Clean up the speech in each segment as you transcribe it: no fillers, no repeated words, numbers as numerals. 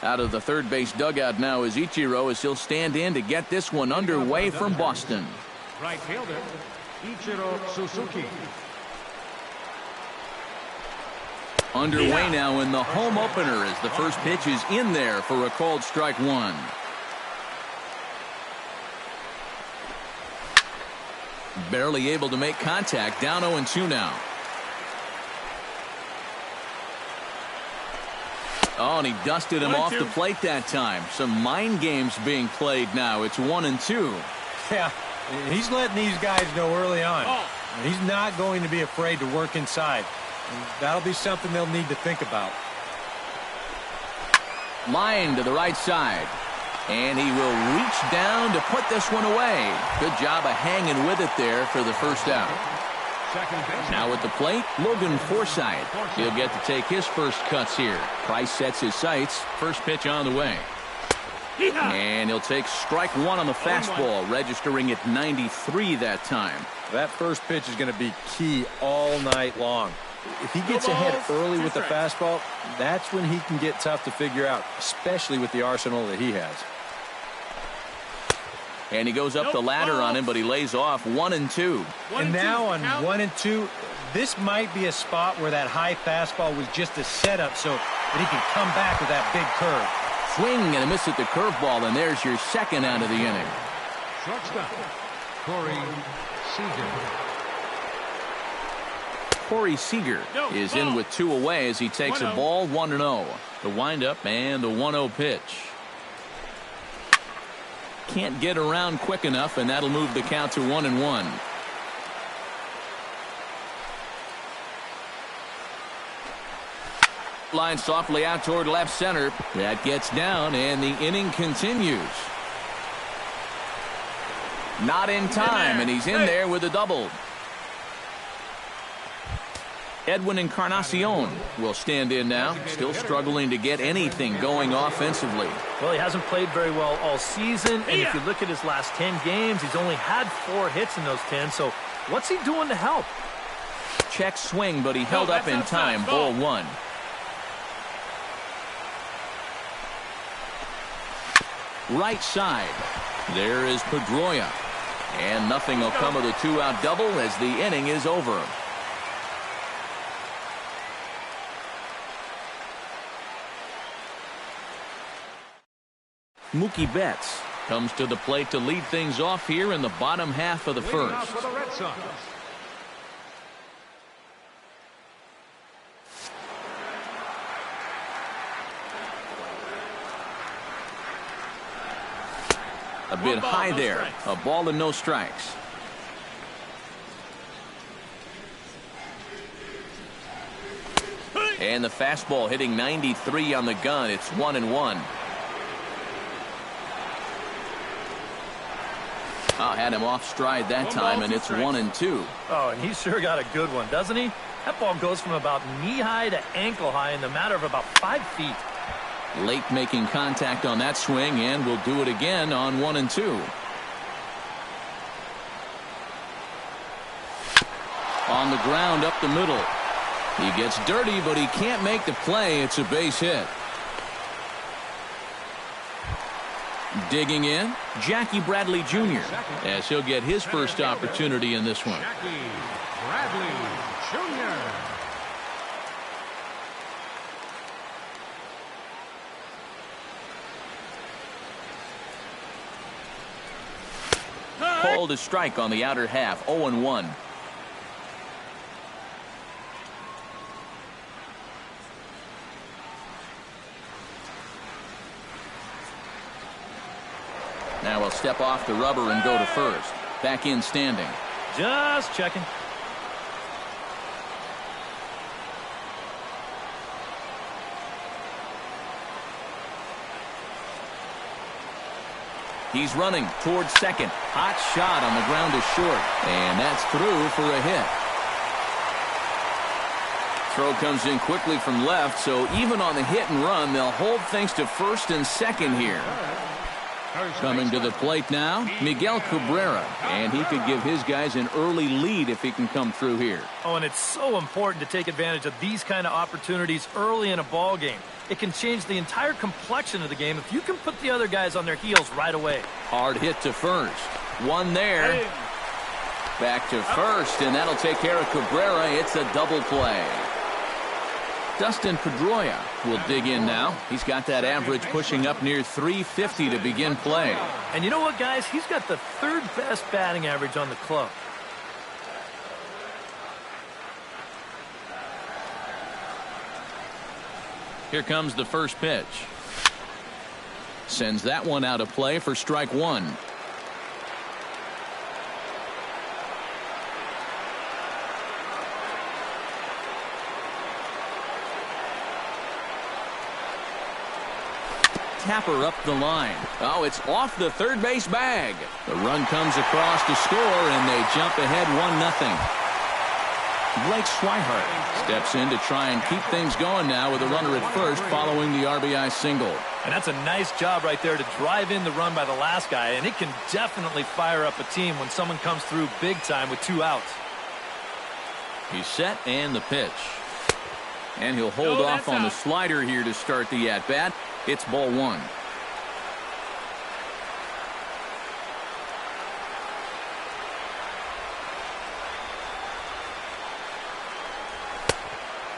Out of the third base dugout now is Ichiro as he'll stand in to get this one underway from Boston. Right fielder, Ichiro Suzuki. Underway now in the home opener as the first pitch is in there for a called strike one. Barely able to make contact, down 0-2 now. Oh, and he dusted him off the plate that time. Some mind games being played now. It's 1-2. Yeah, he's letting these guys know early on. He's not going to be afraid to work inside. And that'll be something they'll need to think about. Line to the right side. And he will reach down to put this one away. Good job of hanging with it there for the first out. Now at the plate, Logan Forsythe. He'll get to take his first cuts here. Price sets his sights. First pitch on the way. And he'll take strike one on the fastball, registering at 93 that time. That first pitch is going to be key all night long. If he gets ahead early with the fastball, that's when he can get tough to figure out, especially with the arsenal that he has. And he goes up the ladder on him, but he lays off 1-2. And now on 1-2, this might be a spot where that high fastball was just a setup so that he can come back with that big curve. Swing and a miss at the curveball, and there's your second out of the inning. Shortstop, Corey Seager. Corey Seager is in with 2 away as he takes a ball 1-0. The windup and the 1-0 pitch. Can't get around quick enough, and that'll move the count to 1-1. Line softly out toward left center. That gets down, and the inning continues. Not in time, and he's in there with a double. Edwin Encarnacion will stand in now, still struggling to get anything going offensively. Well, he hasn't played very well all season, and if you look at his last 10 games, he's only had 4 hits in those 10, so what's he doing to help? Check swing, but he held up in time. Ball 1. Right side. There is Pedroia. And nothing will come of the 2-out double as the inning is over. Mookie Betts comes to the plate to lead things off here in the bottom half of the first. A bit high there. A ball and no strikes. And the fastball hitting 93 on the gun. It's 1-1. Had him off stride that time, and it's 1-2. Oh, and he sure got a good one, doesn't he? That ball goes from about knee-high to ankle-high in the matter of about 5 feet. Late making contact on that swing, and will do it again on 1-2. On the ground up the middle. He gets dirty, but he can't make the play. It's a base hit. Digging in, Jackie Bradley Jr. as he'll get his first opportunity in this one. Jackie Bradley Jr. Called a strike on the outer half. 0-1. Now he'll step off the rubber and go to first. Back in standing. Just checking. He's running towards second. Hot shot on the ground is short. And that's through for a hit. Throw comes in quickly from left, so even on the hit and run, they'll hold things to first and second here. Coming to the plate now, Miguel Cabrera, and he could give his guys an early lead if he can come through here. Oh, and it's so important to take advantage of these kind of opportunities early in a ball game. It can change the entire complexion of the game if you can put the other guys on their heels right away. Hard hit to first. One there. Back to first, and that'll take care of Cabrera. It's a double play. Dustin Pedroia will dig in now. He's got that average pushing up near 350 to begin play. And you know what, guys? He's got the third best batting average on the club. Here comes the first pitch. Sends that one out of play for strike one. Tapper up the line. Oh, it's off the third base bag. The run comes across to score, and they jump ahead 1-0. Blake Swihart steps in to try and keep things going now with a runner at first following the RBI single. And that's a nice job right there to drive in the run by the last guy, and it can definitely fire up a team when someone comes through big time with 2 outs. He's set and the pitch. And he'll hold off on the slider here to start the at-bat. It's ball one.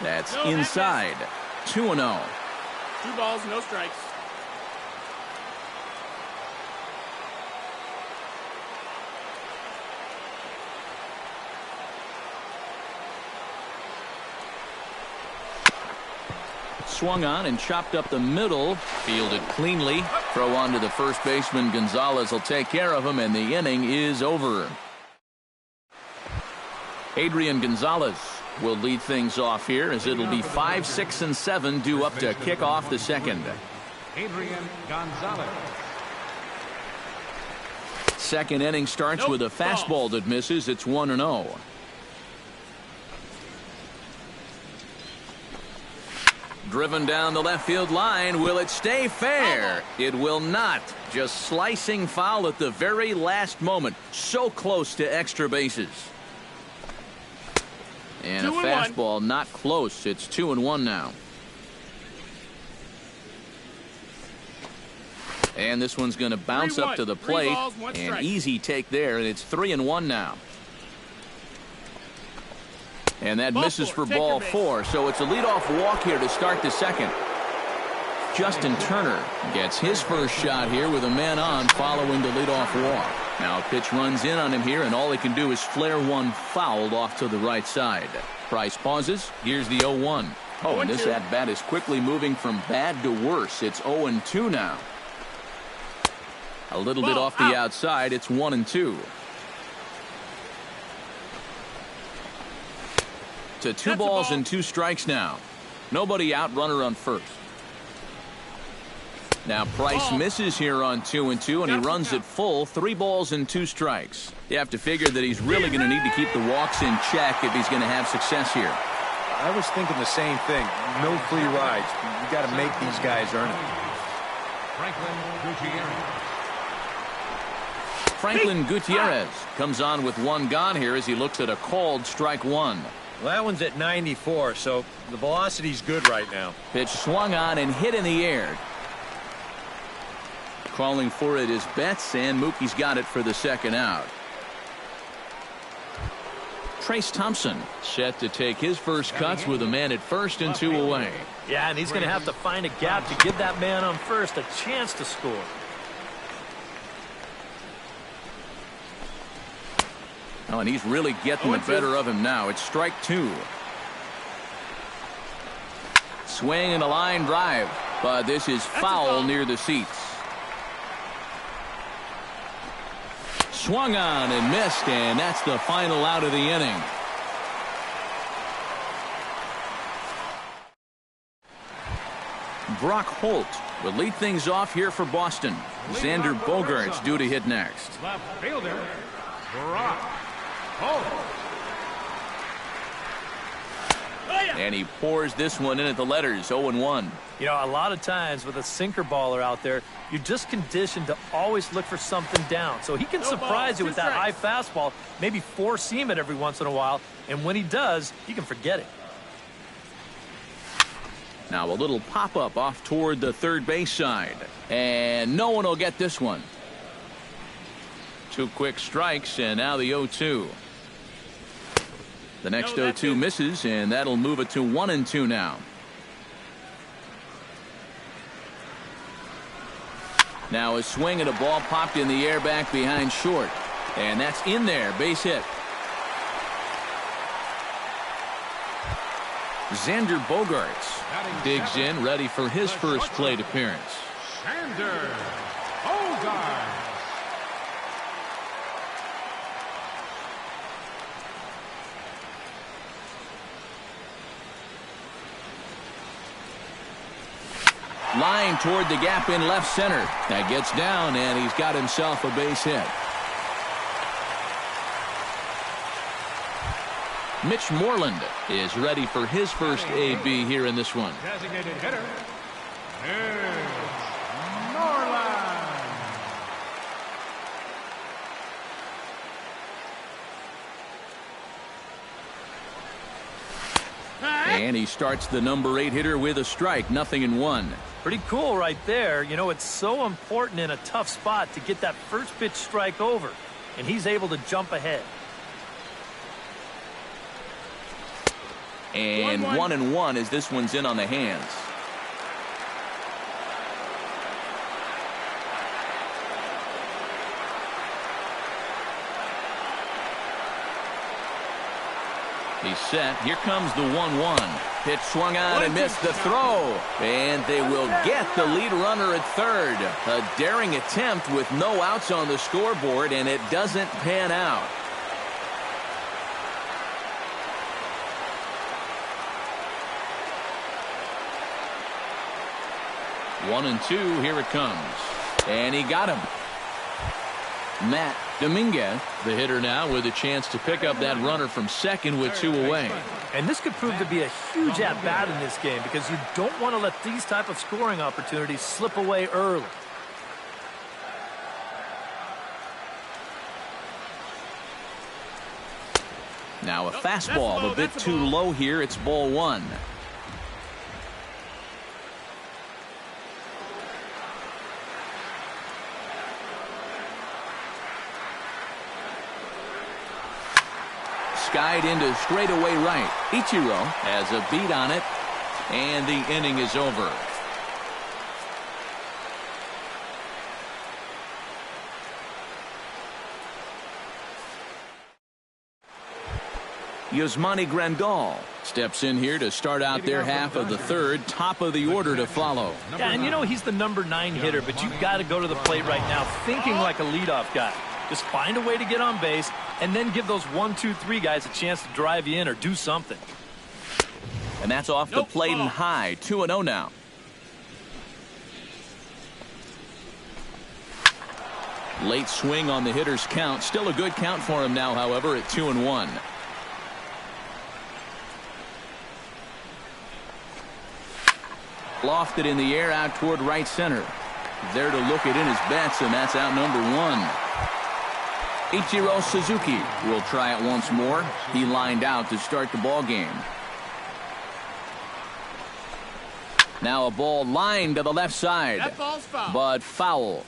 That's inside. 2-0. 2 balls, no strikes. Swung on and chopped up the middle. Fielded cleanly. Throw on to the first baseman. Gonzalez will take care of him, and the inning is over. Adrian Gonzalez will lead things off here as it'll be 5, 6, and 7 due up to kick off the second. Adrian Gonzalez. Second inning starts with a fastball that misses. It's 1-0. Driven down the left field line. Will it stay fair? It will not. Just slicing foul at the very last moment. So close to extra bases. And a fastball not close. It's 2-1 now. And this one's going to bounce up to the plate. An easy take there, and it's 3-1 now. And that misses for ball 4, so it's a leadoff walk here to start the second. Justin Turner gets his first shot here with a man on following the leadoff walk. Now a pitch runs in on him here, and all he can do is flare one fouled off to the right side. Price pauses. Here's the 0-1. Oh, and this at-bat is quickly moving from bad to worse. It's 0-2 now. A little bit off the outside. It's 1-2. To 2 balls and 2 strikes now. Nobody out, runner on first. Now Price misses here on 2-2, and he runs it full. 3 balls and 2 strikes. You have to figure that he's really going to need to keep the walks in check if he's going to have success here. I was thinking the same thing. No free rides. You got to make these guys earn it. Franklin Gutierrez comes on with 1 gone here as he looks at a called strike 1. Well, that one's at 94, so the velocity's good right now. Pitch swung on and hit in the air. Calling for it is Betts, and Mookie's got it for the second out. Trace Thompson set to take his first cuts with a man at first and 2 away. Yeah, and he's going to have to find a gap to give that man on first a chance to score. Oh, and he's really getting the better of him now. It's strike 2. Swing and a line drive, but this is foul near the seats. Swung on and missed, and that's the final out of the inning. Brock Holt will lead things off here for Boston. Xander Bogaerts due to hit next. Left fielder, Brock Holt. And he pours this one in at the letters, 0-1. You know, a lot of times with a sinker baller out there, you're just conditioned to always look for something down. So he can surprise you with that high fastball, maybe four seam it every once in a while. And when he does, you can forget it. Now a little pop-up off toward the third base side. And no one will get this one. 2 quick strikes, and now the 0-2. The next 0-2 misses, and that'll move it to 1-2 now. Now a swing and a ball popped in the air back behind short. And that's in there, base hit. Xander Bogaerts digs in, ready for his first plate appearance. Xander Bogaerts. Line toward the gap in left center. That gets down, and he's got himself a base hit. Mitch Moreland is ready for his first AB here in this one. Designated hitter is Moreland. And he starts the number 8 hitter with a strike, 0-1. Pretty cool right there. You know, it's so important in a tough spot to get that first pitch strike over. And he's able to jump ahead. And 1-1 as this one's in on the hands. He's set. Here comes the 1-1. Pitch swung out and missed the throw. And they will get the lead runner at third. A daring attempt with no outs on the scoreboard, and it doesn't pan out. One and two, here it comes. And he got him. Matt Dominguez, the hitter now, with a chance to pick up that runner from second with 2 away. And this could prove to be a huge at-bat in this game because you don't want to let these type of scoring opportunities slip away early. Now a fastball a bit too low here. It's ball 1. Skied into straightaway right. Ichiro has a beat on it, and the inning is over. Yasmani Grandal steps in here to start out their half of the third. Top of the order to follow. Yeah, and you know he's the number 9 hitter, but you've got to go to the plate right now thinking like a leadoff guy. Just find a way to get on base and then give those 1, 2, 3 guys a chance to drive you in or do something. And that's off the plate and high. 2-0 now. Late swing on the hitter's count. Still a good count for him now, however, at 2-1. Lofted in the air out toward right center. There to look it in his bets, and that's out number 1. Ichiro Suzuki will try it once more. He lined out to start the ball game. Now a ball lined to the left side. That ball's foul. But foul.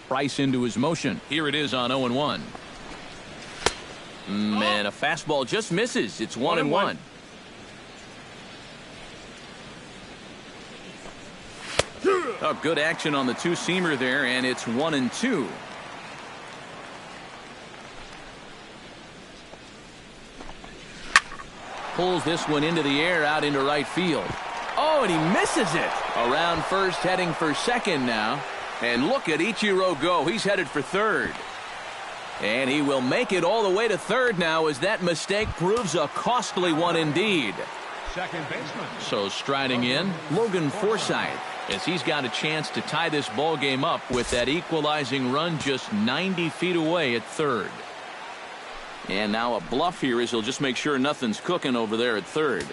Price into his motion. Here it is on 0-1. And a fastball just misses. It's 1-1. Oh, good action on the two-seamer there, and it's 1-2. Pulls this one into the air out into right field. Oh, and he misses it. Around first, heading for second now. And look at Ichiro go. He's headed for third. And he will make it all the way to third now as that mistake proves a costly one indeed. Second baseman. So striding in, Logan Forsythe, as he's got a chance to tie this ball game up with that equalizing run just 90 feet away at third. And now a bluff here as he'll just make sure nothing's cooking over there at third.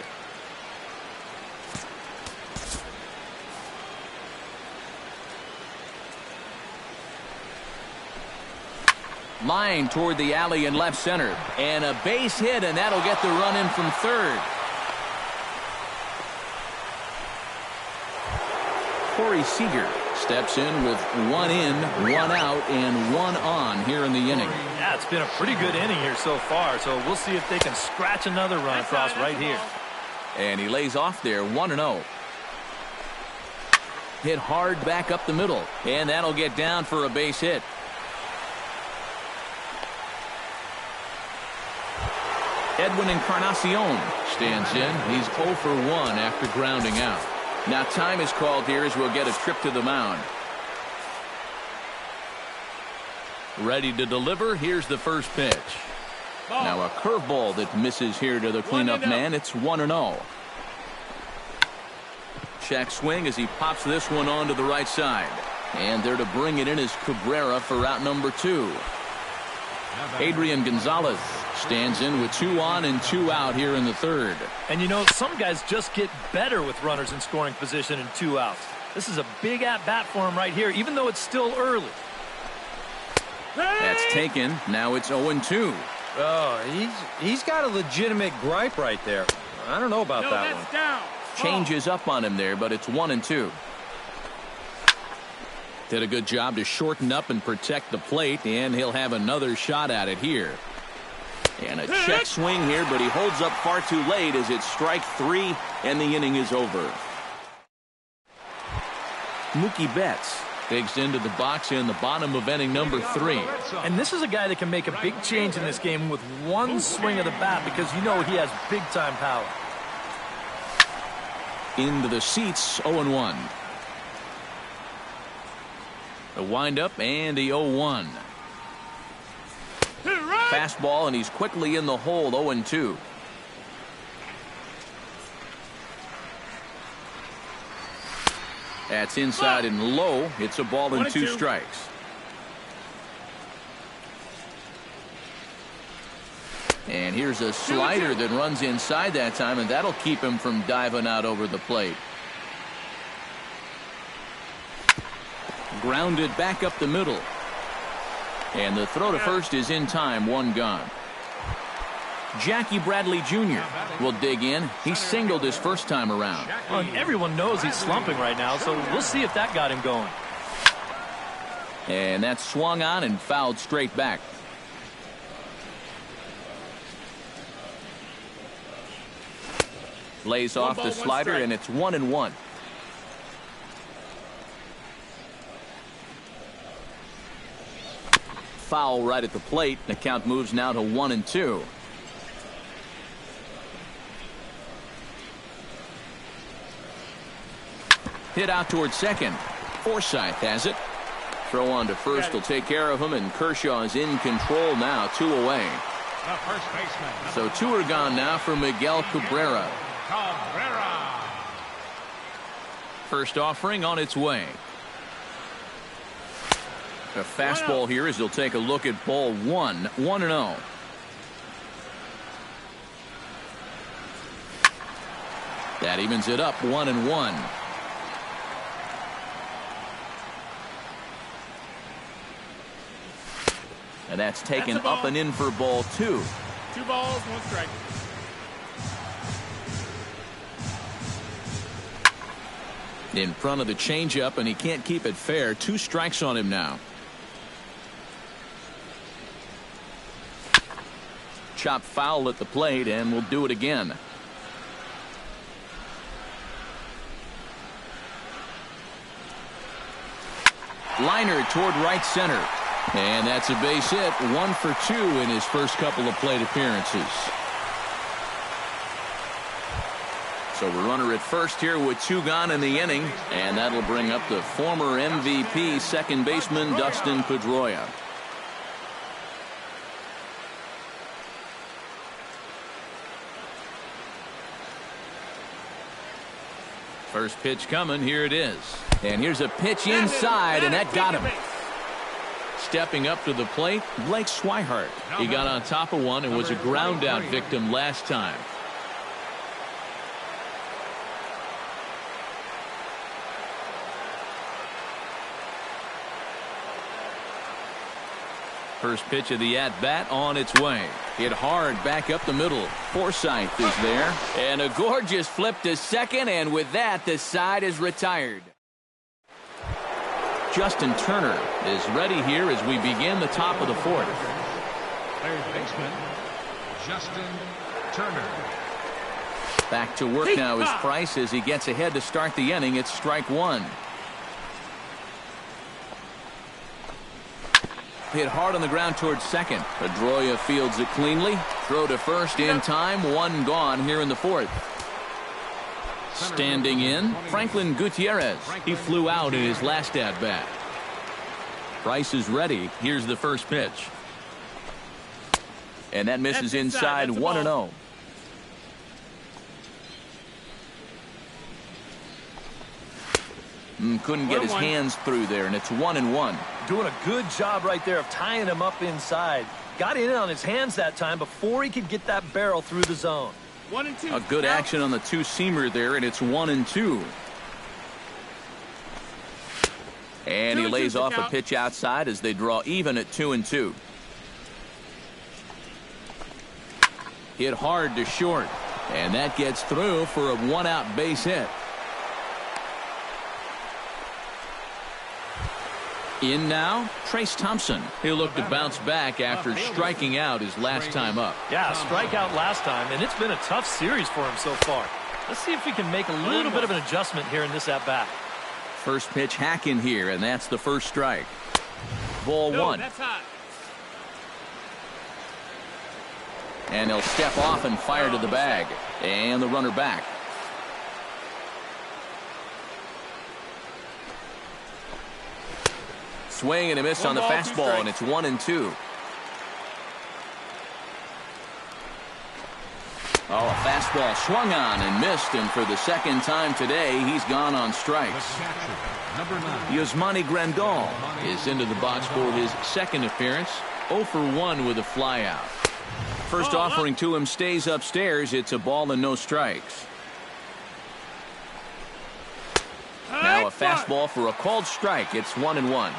Line toward the alley in left center. And a base hit, and that'll get the run in from third. Corey Seager steps in with 1 in, 1 out, and 1 on here in the inning. Yeah, it's been a pretty good inning here so far, so we'll see if they can scratch another run across right here. And he lays off there, 1-0. Hit hard back up the middle, and that'll get down for a base hit. Edwin Encarnacion stands in. He's 0 for 1 after grounding out. Now time is called here as we'll get a trip to the mound. Ready to deliver. Here's the first pitch. Now a curveball that misses here to the cleanup man. It's 1-0. Check swing as he pops this one onto the right side. And there to bring it in is Cabrera for out number 2. Adrian Gonzalez stands in with 2 on and 2 out here in the third. And you know, some guys just get better with runners in scoring position and 2 outs. This is a big at-bat for him right here, even though it's still early. That's taken. Now it's 0-2. Oh, he's got a legitimate gripe right there. I don't know about that one. Down. Changes up on him there, but it's 1-2. Did a good job to shorten up and protect the plate, and he'll have another shot at it here. And a check swing here, but he holds up far too late as it's strike 3, and the inning is over. Mookie Betts digs into the box in the bottom of inning number 3. And this is a guy that can make a big change in this game with one swing of the bat because you know he has big-time power. Into the seats, 0-1. The windup and the 0-1. Fastball, and he's quickly in the hole, 0-2. That's inside and low. It's a ball and 2 strikes. And here's a slider that runs inside that time, and that'll keep him from diving out over the plate. Grounded back up the middle. And the throw to first is in time, 1 gone. Jackie Bradley Jr. will dig in. He singled his first time around. Well, and everyone knows he's slumping right now, so we'll see if that got him going. And that swung on and fouled straight back. Lays off the slider, and it's 1-1. Foul right at the plate. The count moves now to 1-2. Hit out towards second. Forsythe has it. Throw on to first will take care of him, and Kershaw is in control now, 2 away. The first baseman. So 2 are gone now for Miguel Cabrera. First offering on its way. A fastball here as he'll take a look at ball 1. 1-0. That evens it up, 1-1. And that's taken up and in for ball 2. 2 balls, 1 strike. In front of the changeup, and he can't keep it fair. 2 strikes on him now. Chop foul at the plate, and we'll do it again. Liner toward right center. And that's a base hit. 1 for 2 in his first couple of plate appearances. So a runner at first here with 2 gone in the inning. And that'll bring up the former MVP second baseman Dustin Pedroia. First pitch coming. Here it is. And here's a pitch inside, and that got him. stepping up to the plate, Blake Swihart. He got on top of one and was a ground out victim last time. First pitch of the at-bat on its way. Hit hard back up the middle. Forsythe is there. And a gorgeous flip to second, and with that, the side is retired. Justin Turner is ready here as we begin the top of the fourth. Third baseman, Justin Turner. Back to work now is Price as he gets ahead to start the inning. It's strike one. Hit hard on the ground towards second. Pedroia fields it cleanly. Throw to first in time. One gone here in the fourth. Standing in, Franklin Gutierrez. He flew out in his last at-bat. Price is ready. Here's the first pitch. And that misses inside, 1-0. Couldn't get his hands through there, and it's 1-1. Doing a good job right there of tying him up inside. Got in on his hands that time before he could get that barrel through the zone. 1-2. A good action on the two-seamer there, and it's 1-2. And he lays off a pitch outside as they draw even at 2-2. Hit hard to short, and that gets through for a one-out base hit. In now, Trace Thompson. He'll look to bounce back after striking out his last time up. Yeah, strikeout last time, and it's been a tough series for him so far. Let's see if he can make a little bit of an adjustment here in this at-bat. First pitch hack in here, and that's the first strike. Ball one. That's hot. And he'll step off and fire to the bag. And the runner back. Swing and a miss on the fastball, and it's 1-2. Oh, a fastball swung on and missed, and for the second time today, he's gone on strikes. Yasmani Grandal is into the box for his second appearance. 0 for 1 with a flyout. First offering to him stays upstairs. It's a ball and no strikes. Now a fastball for a called strike. It's 1-1.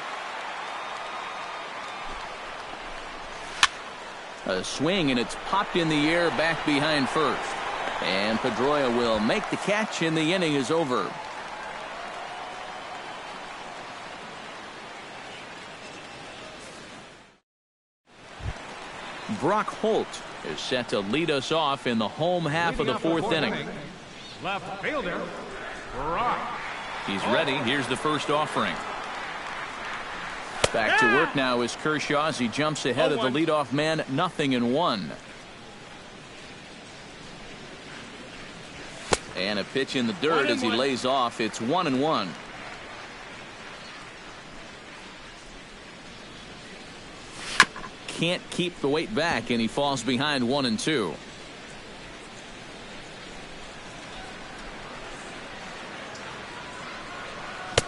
A swing, and it's popped in the air back behind first. And Pedroia will make the catch, and the inning is over. Brock Holt is set to lead us off in the home half of the fourth inning. Left fielder, Brock. He's ready. Here's the first offering. Back to work now is Kershaw as he jumps ahead of the leadoff man, 0-1. And a pitch in the dirt as he lays off. It's 1-1. Can't keep the weight back, and he falls behind 1-2.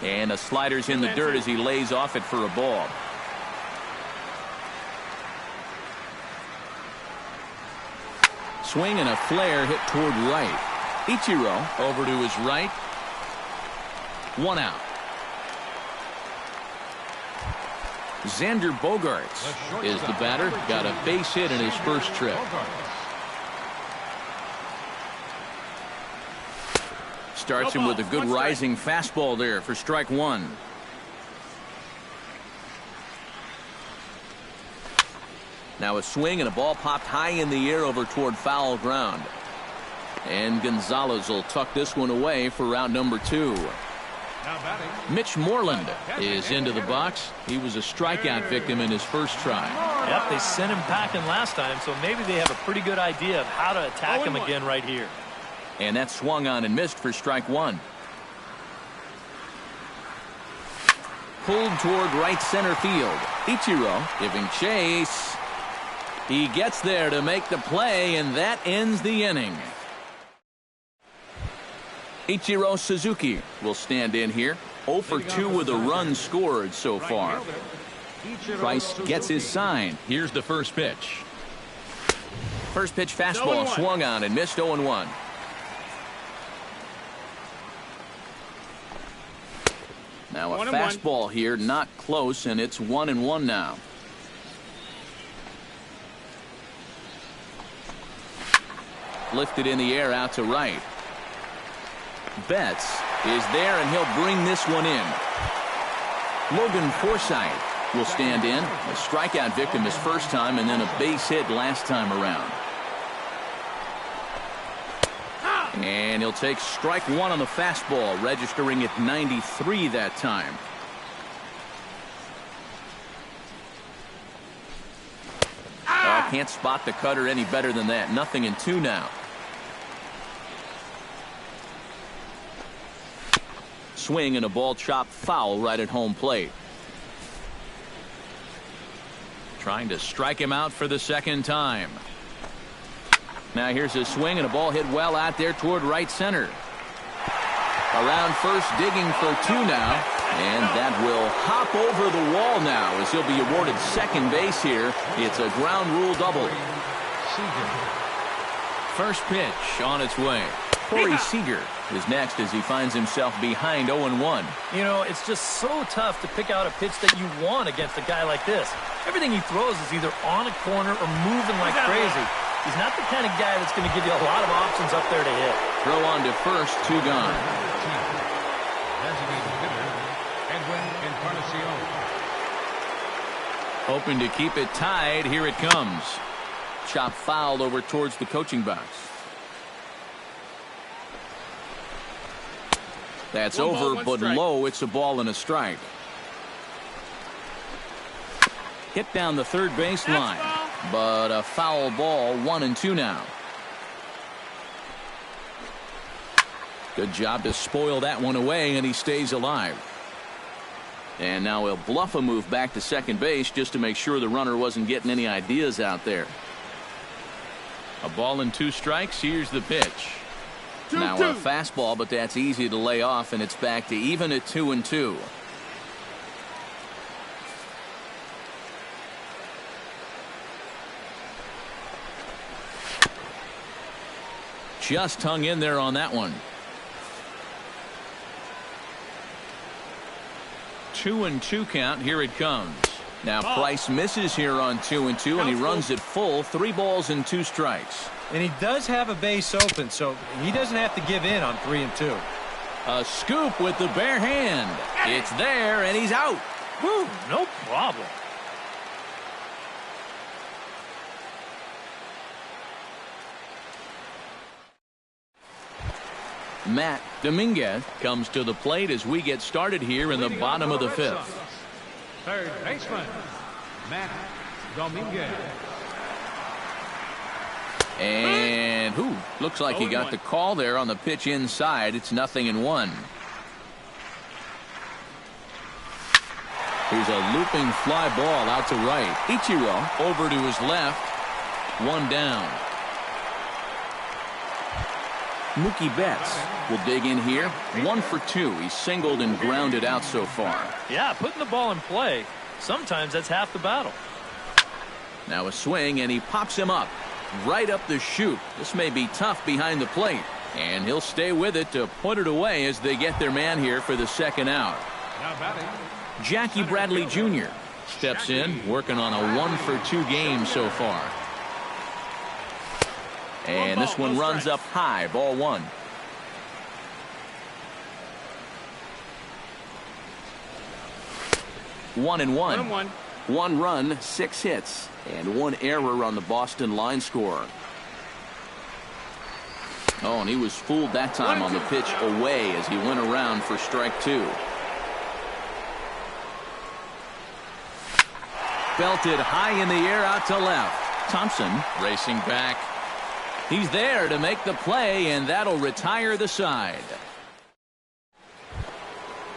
And a slider's in the dirt as he lays off it for a ball. Swing and a flare hit toward right. Ichiro over to his right. 1 out. Xander Bogaerts is the batter. Got a base hit in his first trip. Starts him with a good rising fastball there for strike one. Now a swing and a ball popped high in the air over toward foul ground. And Gonzalez will tuck this one away for round number 2. Mitch Moreland is into the box. He was a strikeout victim in his first try. Yep, they sent him packing last time, so maybe they have a pretty good idea of how to attack him again right here. And that swung on and missed for strike one. Pulled toward right center field. Ichiro giving chase. He gets there to make the play, and that ends the inning. Ichiro Suzuki will stand in here. 0 for 2 with a run scored so far. Price gets his sign. Here's the first pitch. First pitch fastball swung on and missed 0-1. Now a fastball here, not close, and it's 1-1 now. Lifted in the air out to right. Betts is there, and he'll bring this one in. Logan Forsythe will stand in. A strikeout victim his first time, and then a base hit last time around. And he'll take strike one on the fastball, registering at 93 that time. Can't spot the cutter any better than that. 0-2 now. Swing and a ball chopped foul right at home plate. Trying to strike him out for the second time. Now here's a swing and a ball hit well out there toward right center. Around first, digging for two now. And that will hop over the wall now as he'll be awarded second base here. It's a ground rule double. First pitch on its way. Corey Seager is next as he finds himself behind 0-1. You know, it's just so tough to pick out a pitch that you want against a guy like this. Everything he throws is either on a corner or moving like crazy. He's not the kind of guy that's going to give you a lot of options up there to hit. Throw on to first, 2 gone. Hoping to keep it tied. Here it comes. Chop fouled over towards the coaching box. That's over, but low. It's a ball and a strike. Hit down the third base line, but a foul ball. 1-2 now. Good job to spoil that one away, and he stays alive. And now he'll bluff a move back to second base just to make sure the runner wasn't getting any ideas out there. A ball and 2 strikes. Here's the pitch. Now a fastball, but that's easy to lay off, and it's back to even at 2-2. Just hung in there on that one. 2-2 count. Here it comes. Now Price misses here on 2-2, and he runs it full. 3 balls and 2 strikes. And he does have a base open, so he doesn't have to give in on 3-2. A scoop with the bare hand. It's there, and he's out. Woo, no problem. Matt Dominguez comes to the plate as we get started here in the bottom of the 5th. Third baseman, Matt Dominguez. And looks like he got the call there on the pitch inside. It's 0-1. Here's a looping fly ball out to right. Ichiro over to his left. 1 down. Mookie Betts will dig in here. 1 for 2. He's singled and grounded out so far. Yeah, putting the ball in play. Sometimes that's half the battle. Now a swing, and he pops him up. Right up the chute. This may be tough behind the plate. And he'll stay with it to put it away as they get their man here for the second out. Jackie Bradley Jr. steps in, working on a 1 for 2 game so far. And this one runs up high. Ball 1. One and one. 1 run, 6 hits, and 1 error on the Boston line scorer. Oh, and he was fooled that time on the pitch away as he went around for strike 2. Belted high in the air out to left. Thompson racing back. He's there to make the play, and that'll retire the side.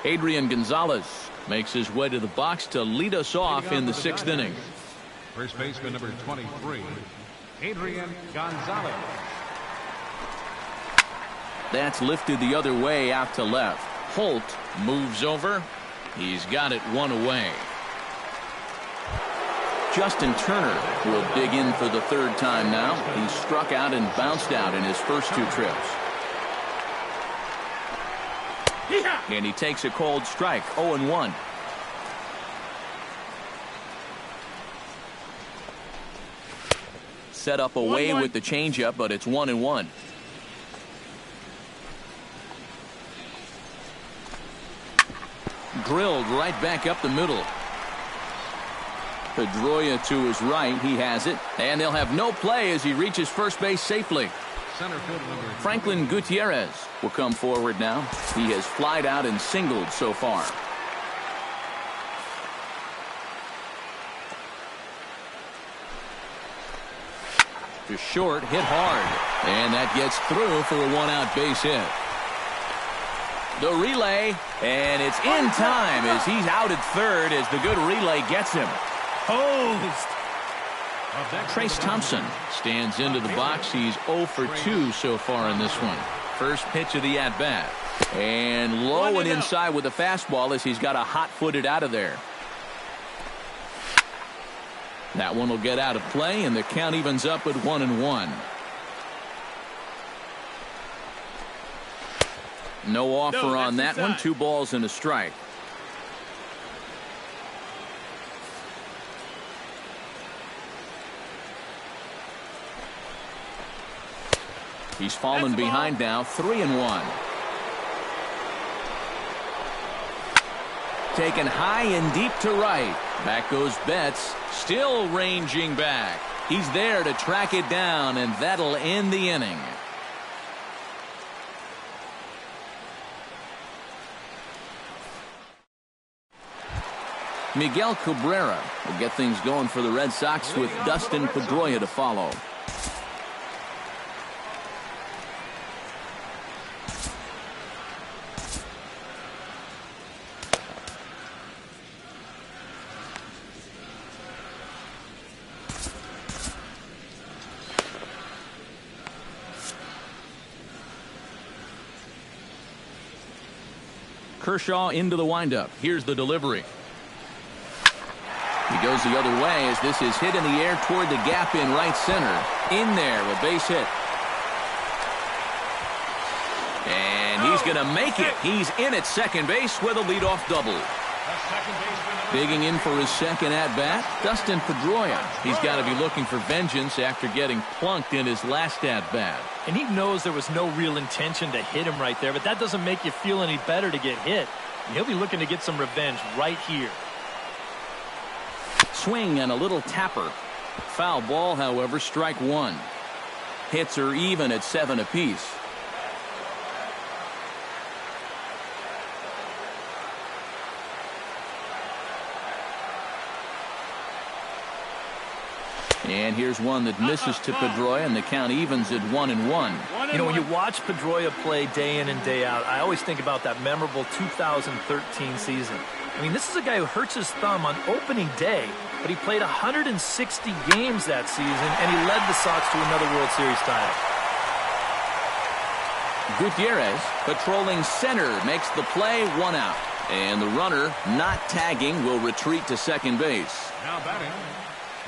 Adrian Gonzalez makes his way to the box to lead us off in the 6th inning. First baseman number 23, Adrian Gonzalez. That's lifted the other way out to left. Holt moves over. He's got it 1 away. Justin Turner will dig in for the third time now. He struck out and bounced out in his first two trips. And he takes a cold strike, 0-1. Set up away with the changeup, but it's 1-1. Drilled right back up the middle. Pedroia to his right. He has it. And they'll have no play as he reaches first base safely. Center field number Franklin Gutierrez will come forward now. He has flied out and singled so far. To short, hit hard. And that gets through for a one-out base hit. The relay, and it's in time as he's out at third as the good relay gets him. Posed. Trace Thompson stands into the box. He's 0 for 2 so far in this one. First pitch of the at-bat. And low and inside with a fastball as he's got a hot-footed out of there. That one will get out of play, and the count evens up at 1-1. No offer on that one. 2 balls and a strike. He's fallen behind now, 3-1. Taken high and deep to right. Back goes Betts, still ranging back. He's there to track it down, and that'll end the inning. Miguel Cabrera will get things going for the Red Sox with Dustin Pedroia to follow. Kershaw into the windup. Here's the delivery. He goes the other way as this is hit in the air toward the gap in right center. In there, a base hit. And he's going to make it. He's in at second base with a leadoff double. Digging in for his second at-bat, Dustin Pedroia. He's got to be looking for vengeance after getting plunked in his last at-bat. And he knows there was no real intention to hit him right there, but that doesn't make you feel any better to get hit. He'll be looking to get some revenge right here. Swing and a little tapper. Foul ball, however, strike one. Hits are even at 7 apiece. And here's one that misses to Pedroia, and the count evens at 1-1. You know, when you watch Pedroia play day in and day out, I always think about that memorable 2013 season. I mean, this is a guy who hurts his thumb on opening day, but he played 160 games that season, and he led the Sox to another World Series title. Gutierrez, patrolling center, makes the play, 1 out. And the runner, not tagging, will retreat to second base. Now batting,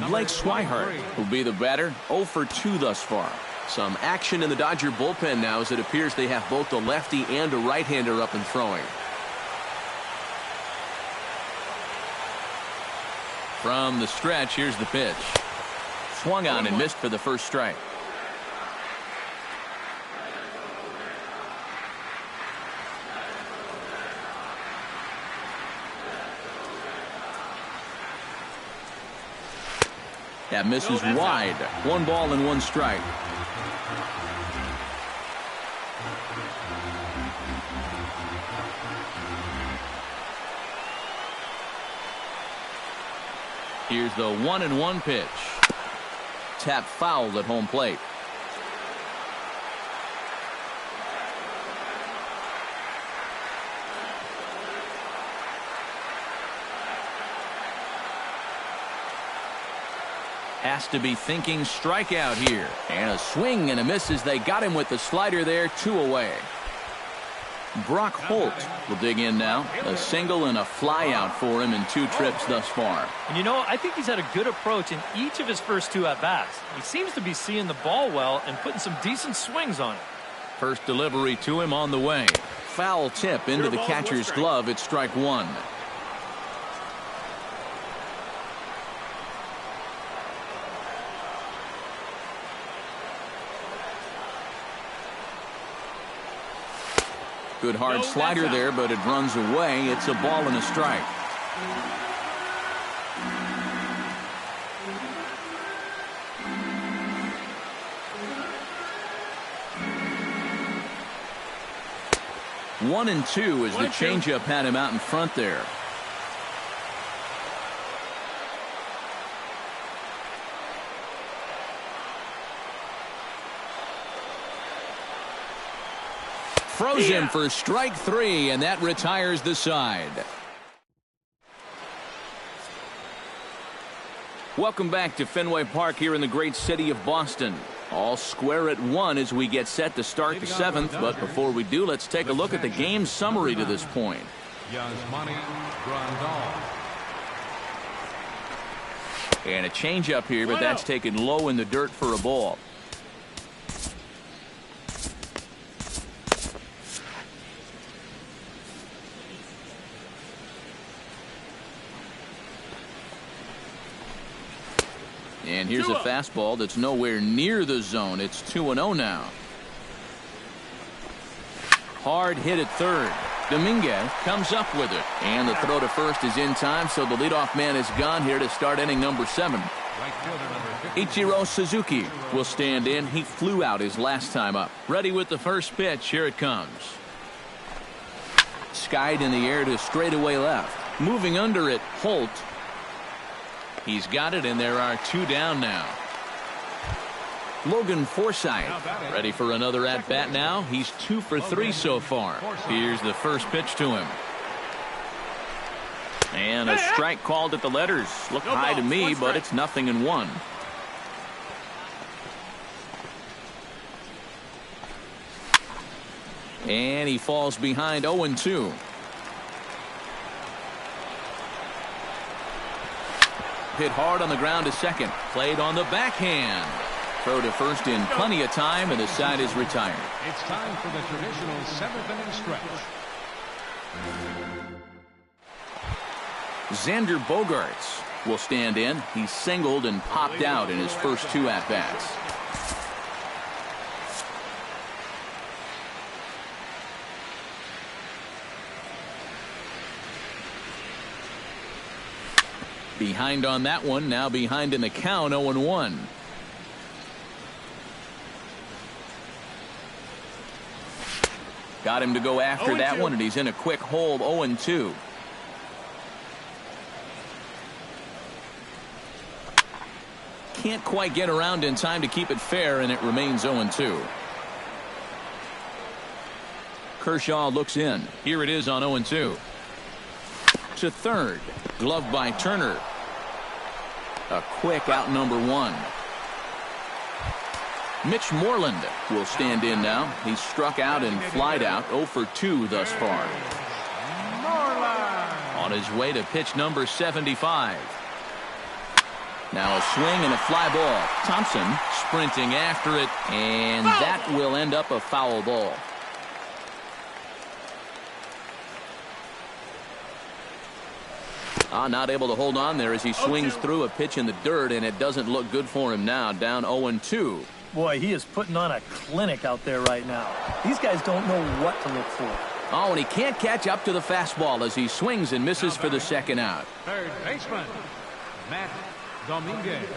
Blake Swihart will be the batter, 0 for 2 thus far. Some action in the Dodger bullpen now as it appears they have both a lefty and a right-hander up and throwing. From the stretch, here's the pitch. Swung on and missed for the first strike. That misses wide. 1 ball and 1 strike. Here's the 1-1 pitch. Tap fouled at home plate. Has to be thinking strikeout here. And a swing and a miss as they got him with the slider there, 2 away. Brock Holt will dig in now. A single and a fly out for him in 2 trips thus far. And you know, I think he's had a good approach in each of his first 2 at-bats. He seems to be seeing the ball well and putting some decent swings on it. First delivery to him on the way. Foul tip into the catcher's glove. It's strike 1. Good hard slider there, but it runs away. It's a ball and a strike. One and two as the changeup had him out in front there. Throws him for strike 3, and that retires the side. Welcome back to Fenway Park here in the great city of Boston. All square at 1 as we get set to start the 7th. But before we do, let's take a look at the game summary to this point. And a changeup here, but that's taken low in the dirt for a ball. And here's a fastball that's nowhere near the zone. It's 2-0 now. Hard hit at third. Dominguez comes up with it. And the throw to first is in time, so the leadoff man is gone here to start inning number 7. Ichiro Suzuki will stand in. He flew out his last time up. Ready with the first pitch. Here it comes. Skied in the air to straightaway left. Moving under it, Holt. He's got it, and there are 2 down now. Logan Forsythe ready for another at-bat now. He's 2 for 3 so far. Here's the first pitch to him. And a strike called at the letters. Look high to me, but it's 0-1. And he falls behind 0-2. Hit hard on the ground to second. Played on the backhand. Throw to first in plenty of time, and the side is retired. It's time for the traditional 7th inning stretch. Xander Bogaerts will stand in. He singled and popped out in his first 2 at-bats. Behind on that one, now behind in the count, 0-1. Got him to go after that one, and he's in a quick hole, 0-2. Can't quite get around in time to keep it fair, and it remains 0-2. Kershaw looks in. Here it is on 0-2. To third. Glove by Turner. A quick out number 1. Mitch Moreland will stand in now. He's struck out and flied out, 0 for 2 thus far. On his way to pitch number 75. Now a swing and a fly ball. Thompson sprinting after it, and that will end up a foul ball. Not able to hold on there as he swings through a pitch in the dirt, and it doesn't look good for him now. Down 0-2. Boy, he is putting on a clinic out there right now. These guys don't know what to look for. Oh, and he can't catch up to the fastball as he swings and misses for the second out. Third baseman, Matt Dominguez.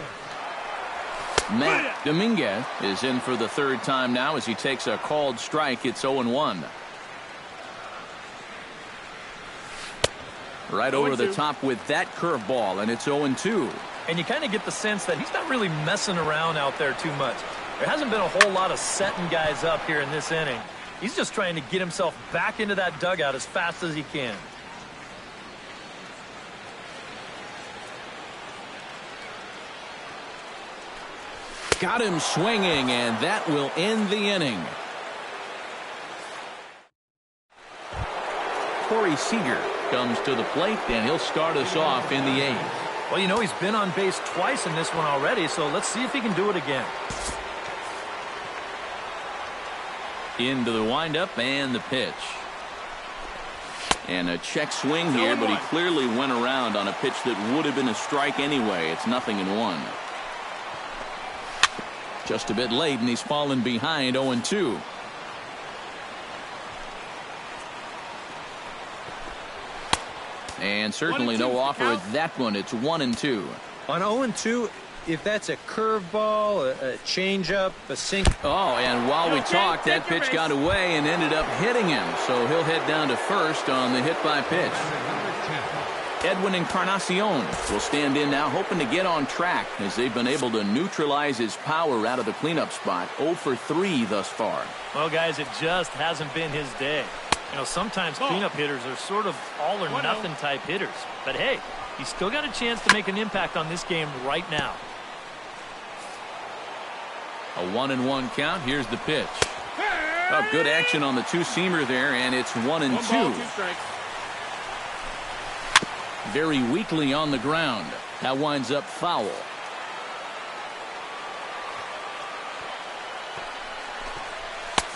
Matt Dominguez is in for the 3rd time now as he takes a called strike. It's 0-1. Right over the top with that curveball, and it's 0-2. And you kind of get the sense that he's not really messing around out there too much. There hasn't been a whole lot of setting guys up here in this inning. He's just trying to get himself back into that dugout as fast as he can. Got him swinging, and that will end the inning. Corey Seager comes to the plate, and he'll start us off in the 8th. Well, you know, he's been on base twice in this one already, so let's see if he can do it again. Into the windup and the pitch. And a check swing here, but he clearly went around on a pitch that would have been a strike anyway. It's 0-1. Just a bit late, and he's fallen behind 0-2. And certainly no offer at that one. It's 1-2. On 0-2, if that's a curveball, a changeup, a sink. Oh, and while we talked, that pitch got away and ended up hitting him. So he'll head down to first on the hit by pitch. Edwin Encarnacion will stand in now, hoping to get on track as they've been able to neutralize his power out of the cleanup spot. 0 for 3 thus far. Well, guys, it just hasn't been his day. You know, sometimes cleanup hitters are sort of all or nothing type hitters. But hey, he's still got a chance to make an impact on this game right now. A 1-1 count. Here's the pitch. Oh, good action on the two-seamer there, and it's 1-2. Very weakly on the ground. That winds up foul.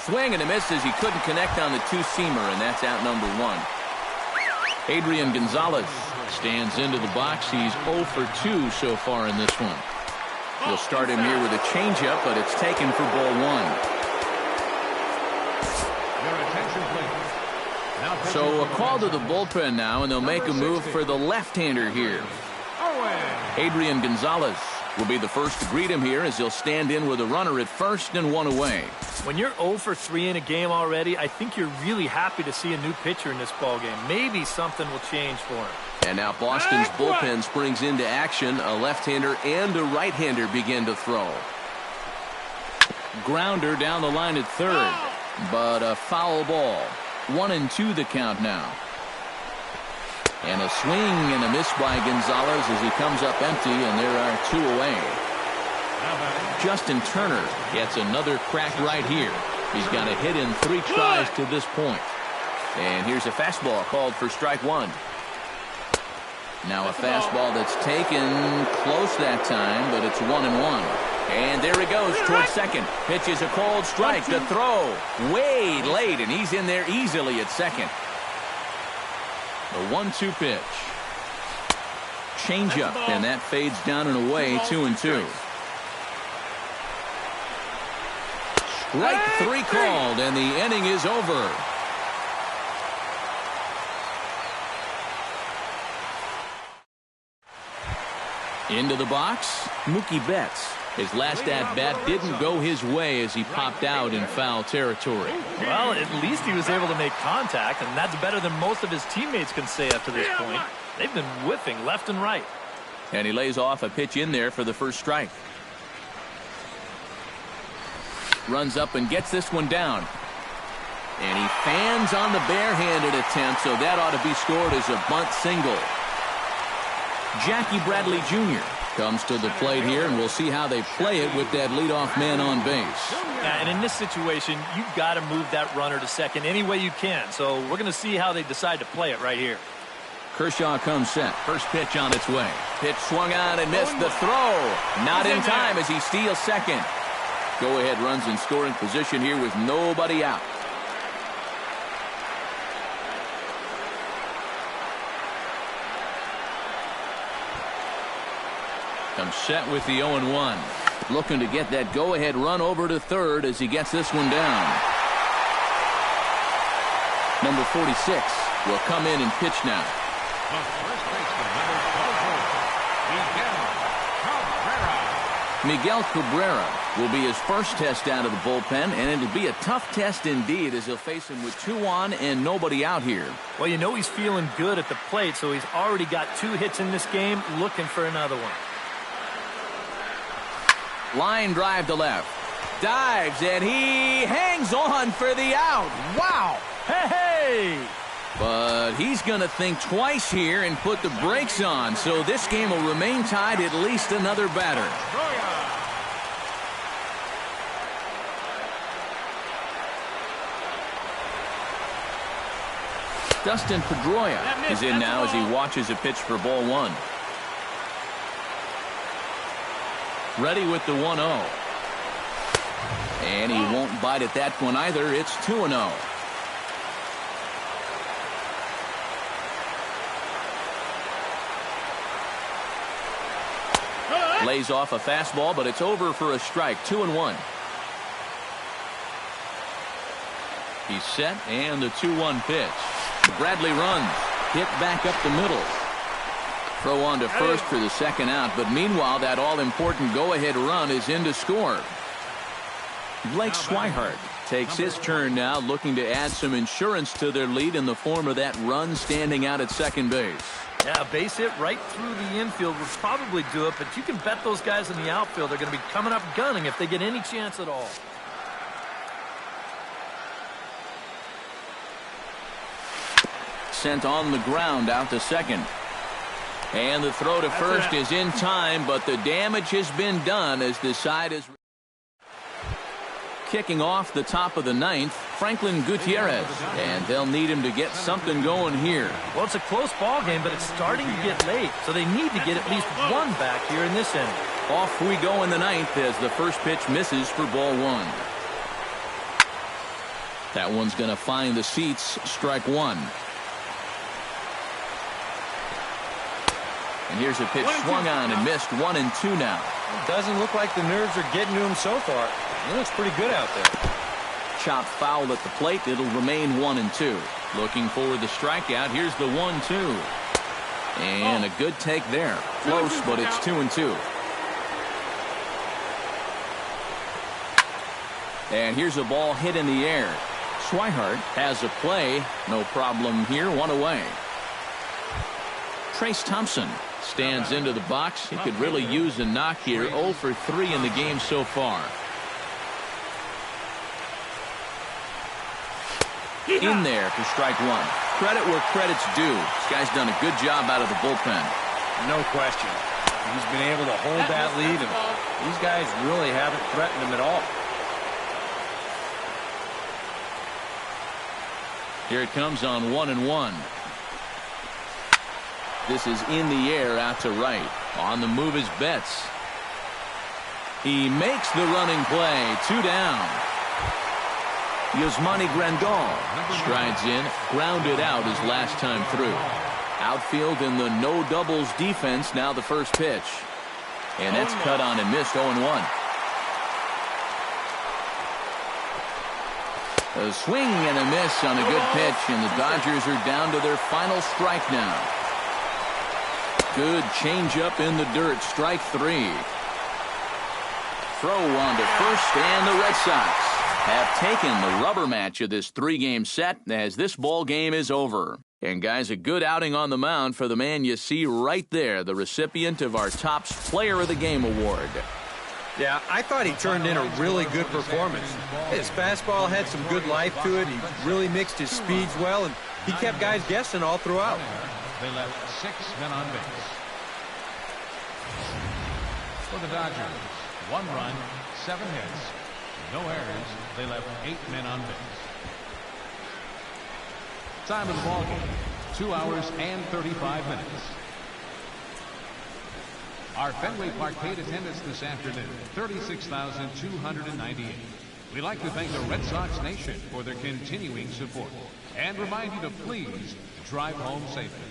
Swing and a miss as he couldn't connect on the two-seamer, and that's out number 1. Adrian Gonzalez stands into the box. He's 0 for 2 so far in this one. We'll start him here with a changeup, but it's taken for ball 1. So a call to the bullpen now, and they'll make a move for the left-hander here. Adrian Gonzalez will be the first to greet him here as he'll stand in with a runner at first and 1 away. When you're 0 for 3 in a game already, I think you're really happy to see a new pitcher in this ballgame. Maybe something will change for him. And now Boston's bullpen springs into action. A left-hander and a right-hander begin to throw. Grounder down the line at third, but a foul ball. 1-2 the count now. And a swing and a miss by Gonzalez as he comes up empty, and there are 2 away. Justin Turner gets another crack right here. He's got a hit in 3 tries to this point. And here's a fastball called for strike 1. Now a fastball that's taken close that time, but it's 1-1. And there he goes towards second. Pitch is a called strike. The throw way late, and he's in there easily at second. The 1-2 pitch. Changeup, and that fades down and away. 2-2. Strike 3 called, and the inning is over. Into the box, Mookie Betts. His last at-bat didn't go his way as he popped out in foul territory. Well, at least he was able to make contact, and that's better than most of his teammates can say up to this point. They've been whiffing left and right. And he lays off a pitch in there for the first strike. Runs up and gets this one down. And he fans on the barehanded attempt, so that ought to be scored as a bunt single. Jackie Bradley Jr. comes to the plate here, and we'll see how they play it with that leadoff man on base. Yeah, and in this situation, you've got to move that runner to second any way you can. So we're going to see how they decide to play it right here. Kershaw comes set. First pitch on its way. Pitch swung on and missed the throw. Not in time as he steals second. Go-ahead runs in scoring position here with nobody out. Comes set with the 0-1. Looking to get that go-ahead run over to third as he gets this one down. Number 46 will come in and pitch now. Miguel Cabrera will be his first test out of the bullpen, and it'll be a tough test indeed as he'll face him with 2 on and nobody out here. Well, you know he's feeling good at the plate, so he's already got 2 hits in this game, looking for another one. Line drive to left. Dives, and he hangs on for the out. Wow. Hey! But he's going to think twice here and put the brakes on, so this game will remain tied at least another batter. Dustin Pedroia is in now as he watches a pitch for ball one. Ready with the 1-0. And he won't bite at that one either. It's 2-0. Lays off a fastball, but it's over for a strike. 2-1. He's set, and the 2-1 pitch. Bradley runs. Hit back up the middle. Throw on to first for the second out, but meanwhile, that all-important go-ahead run is in to score. Blake Swihart takes his turn now, looking to add some insurance to their lead in the form of that run standing out at second base. Yeah, base hit right through the infield would probably do it, but you can bet those guys in the outfield are going to be coming up gunning if they get any chance at all. Sent on the ground out to second. And the throw to first is in time, but the damage has been done as the side is kicking off the top of the ninth, Franklin Gutierrez, and they'll need him to get something going here. Well, it's a close ball game, but it's starting to get late, so they need to get at least one back here in this inning. Off we go in the ninth as the first pitch misses for ball one. That one's going to find the seats, strike one. And here's a pitch swung on and missed. 1-2 now. It doesn't look like the nerves are getting to him so far. He looks pretty good out there. Chopped foul at the plate. It'll remain 1-2. Looking for the strikeout. Here's the 1-2. And a good take there. Close, but it's 2-2. And here's a ball hit in the air. Swihart has a play. No problem here. One away. Trace Thompson stands into the box. He could really use a knock here. 0 for 3 in the game so far. In there for strike one. Credit where credit's due. This guy's done a good job out of the bullpen. No question. He's been able to hold that lead, and these guys really haven't threatened him at all. Here it comes on 1-1. This is in the air out to right. On the move is Betts. He makes the running play. 2 down. Yasmani Grandal strides in, grounded out his last time through. Outfield in the no doubles defense. Now the first pitch. And that's cut on and missed. 0-1. A swing and a miss on a good pitch, and the Dodgers are down to their final strike now. Good changeup in the dirt. Strike 3. Throw on to first, and the Red Sox have taken the rubber match of this 3-game set as this ball game is over. And guys, a good outing on the mound for the man you see right there, the recipient of our Topps Player of the Game award. Yeah, I thought he turned in a really good performance. His fastball had some good life to it. He really mixed his speeds well, and he kept guys guessing all throughout. They left 6 men on base. For the Dodgers, 1 run, 7 hits, no errors. They left 8 men on base. Time of the ball game, 2 hours and 35 minutes. Our Fenway Park paid attendance this afternoon, 36,298. We'd like to thank the Red Sox Nation for their continuing support and remind you to please drive home safely.